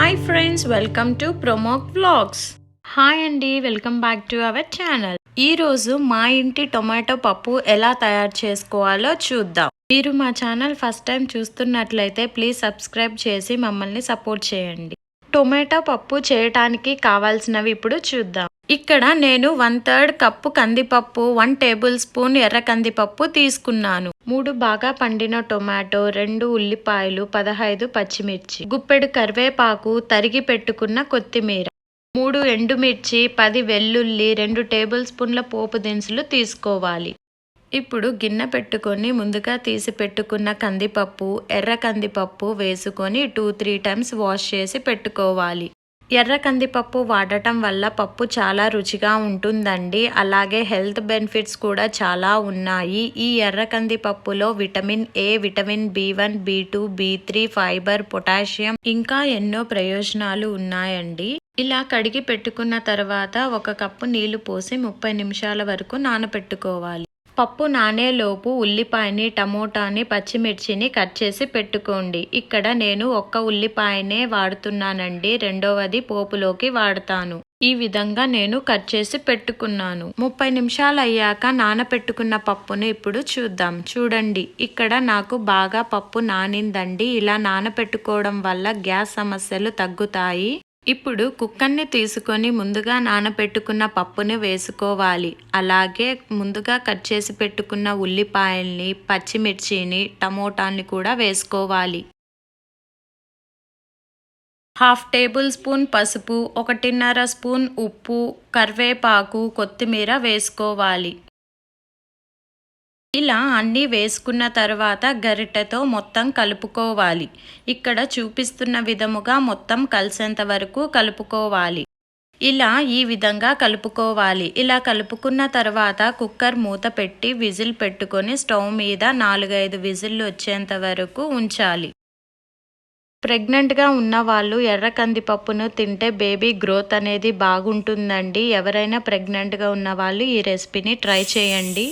Hi friends, welcome to ప్రొమోక్ vlogs. Hi అండి, welcome back to our channel. ఈరోజు మా ఇంటి టొమాటో పప్పు ఎలా తయారు చేసుకోవాలో చూద్దాం. మీరు మా ఛానల్ ఫస్ట్ టైం చూస్తున్నట్లయితే ప్లీజ్ సబ్స్క్రైబ్ చేసి మమ్మల్ని సపోర్ట్ చేయండి. టొమాటో పప్పు చేయటానికి కావాల్సినవి ఇప్పుడు చూద్దాం. ఇక్కడ నేను 1/3 కప్పు కందిపప్పు, 1 టేబుల్ స్పూన్ ఎర్ర కందిపప్పు తీసుకున్నాను. 3 బాగా పండిన టొమాటో, 2 ఉల్లిపాయలు, 15 పచ్చిమిర్చి, గుప్పెడు కరివేపాకు, తరిగి పెట్టుకున్న కొత్తిమీర, 3 ఎండుమిర్చి, 10 వెల్లుల్లి, 2 టేబుల్ స్పూన్ల పోపు దినుసులు తీసుకోవాలి. ఇప్పుడు గిన్నె పెట్టుకొని ముందుగా తీసి పెట్టుకున్న కందిపప్పు, ఎర్ర కందిపప్పు వేసుకొని 2-3 టైమ్స్ వాష్ చేసి పెట్టుకోవాలి. ఎర్ర కందిపప్పు వాడటం వల్ల పప్పు చాలా రుచిగా ఉంటుందండి. అలాగే హెల్త్ బెనిఫిట్స్ కూడా చాలా ఉన్నాయి. ఈ ఎర్ర కందిపప్పులో vitamin A, vitamin B1, B2, B3, fibre, potassium ఇంకా ఎన్నో ప్రయోజనాలు ఉన్నాయండి. ఇలా కడిగి పెట్టుకున్న తర్వాత 1 కప్పు నీళ్లు పోసి 30 నిమిషాల వరకు నానబెట్టుకోవాలి. పప్పు నానేలోపు ఉల్లిపాయని, టమోటాని, పచ్చిమిర్చిని కట్ చేసి పెట్టుకోండి. ఇక్కడ నేను 1 ఉల్లిపాయనే వాడుతున్నానండి, రెండవది పోపులోకి వాడతాను. ఈ విధంగా నేను కట్ చేసి పెట్టుకున్నాను. 30 నిమిషాలు అయ్యాక నానపెట్టుకున్న పప్పును ఇప్పుడు చూద్దాం. చూడండి, ఇక్కడ నాకు బాగా పప్పు నానిందండి. ఇలా నానపెట్టుకోవడం వల్ల గ్యాస్ సమస్యలు తగ్గుతాయి. ఇప్పుడు కుక్కర్ని తీసుకొని ముందుగా నానబెట్టుకున్న పప్పుని వేసుకోవాలి. అలాగే ముందుగా కట్ చేసి పెట్టుకున్న ఉల్లిపాయల్ని, పచ్చిమిర్చిని, టమోటాని కూడా వేసుకోవాలి. 1/2 టేబుల్ స్పూన్ పసుపు, 1.5 స్పూన్ ఉప్పు, కరివేపాకు, కొత్తిమీర వేసుకోవాలి. ఇలా అన్నీ వేసుకున్న తర్వాత గరిటెతో మొత్తం కలుపుకోవాలి. ఇక్కడ చూపిస్తున్న విధముగా మొత్తం కలిసేంత వరకు కలుపుకోవాలి. ఇలా ఈ విధంగా కలుపుకోవాలి. ఇలా కలుపుకున్న తర్వాత కుక్కర్ మూత పెట్టి విజిల్ పెట్టుకొని స్టవ్ మీద 4-5 విజిల్లు వచ్చేంత వరకు ఉంచాలి. ప్రెగ్నెంట్గా ఉన్న వాళ్ళు ఎర్ర కందిపప్పును తింటే బేబీ గ్రోత్ అనేది బాగుంటుందండి. ఎవరైనా ప్రెగ్నెంట్గా ఉన్న వాళ్ళు ఈ రెసిపీని ట్రై చేయండి.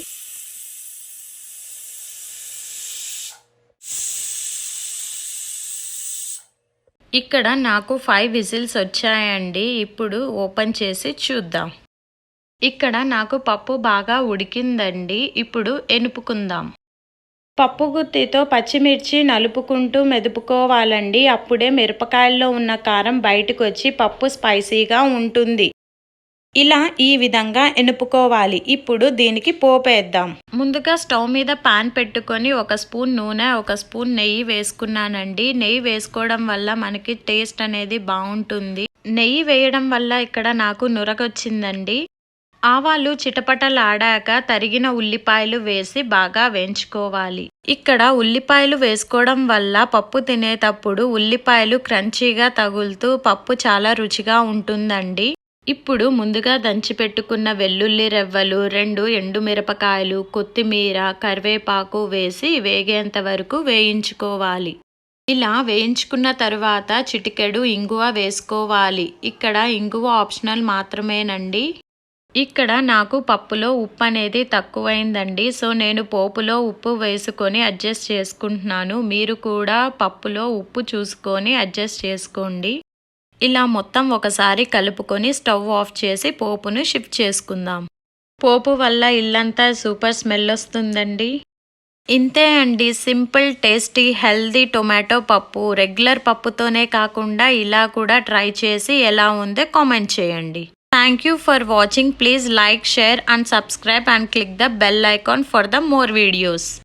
ఇక్కడ నాకు 5 విజిల్స్ వచ్చాయండి. ఇప్పుడు ఓపెన్ చేసి చూద్దాం. ఇక్కడ నాకు పప్పు బాగా ఉడికిందండి. ఇప్పుడు ఎనుపుకుందాం. పప్పు గుత్తితో పచ్చిమిర్చి నలుపుకుంటూ మెదుపుకోవాలండి. అప్పుడే మిరపకాయల్లో ఉన్న కారం బయటకు వచ్చి పప్పు స్పైసీగా ఉంటుంది. ఇలా ఈ విధంగా ఎనుపుకోవాలి. ఇప్పుడు దీనికి పోపేద్దాం. ముందుగా స్టవ్ మీద పాన్ పెట్టుకొని 1 స్పూన్ నూనె, 1 స్పూన్ నెయ్యి వేసుకున్నానండి. నెయ్యి వేసుకోవడం వల్ల మనకి టేస్ట్ అనేది బాగుంటుంది. నెయ్యి వేయడం వల్ల ఇక్కడ నాకు నురగొచ్చిందండి. ఆవాలు చిటపటలాడాక తరిగిన ఉల్లిపాయలు వేసి బాగా వేయించుకోవాలి. ఇక్కడ ఉల్లిపాయలు వేసుకోవడం వల్ల పప్పు తినేటప్పుడు ఉల్లిపాయలు క్రంచీగా తగులుతూ పప్పు చాలా రుచిగా ఉంటుందండి. ఇప్పుడు ముందుగా దంచి పెట్టుకున్న వెల్లుల్లి రెవ్వలు, 2 ఎండుమిరపకాయలు, కొత్తిమీర, కరివేపాకు వేసి వేగేంత వరకు వేయించుకోవాలి. ఇలా వేయించుకున్న తర్వాత చిటికెడు ఇంగువ వేసుకోవాలి. ఇక్కడ ఇంగువ ఆప్షనల్ మాత్రమేనండి. ఇక్కడ నాకు పప్పులో ఉప్పు అనేది తక్కువైందండి. సో నేను పోపులో ఉప్పు వేసుకొని అడ్జస్ట్ చేసుకుంటున్నాను. మీరు కూడా పప్పులో ఉప్పు చూసుకొని అడ్జస్ట్ చేసుకోండి. ఇలా మొత్తం ఒకసారి కలుపుకొని స్టవ్ ఆఫ్ చేసి పోపును షిఫ్ట్ చేసుకుందాం. పోపు వల్ల ఇల్లంతా సూపర్ స్మెల్ వస్తుందండి. ఇంతే అండి, సింపుల్, టేస్టీ, హెల్దీ టొమాటో పప్పు. రెగ్యులర్ పప్పుతోనే కాకుండా ఇలా కూడా ట్రై చేసి ఎలా ఉందో కామెంట్ చేయండి. Thank you for watching. Please like, share and subscribe and click the bell icon for the more videos.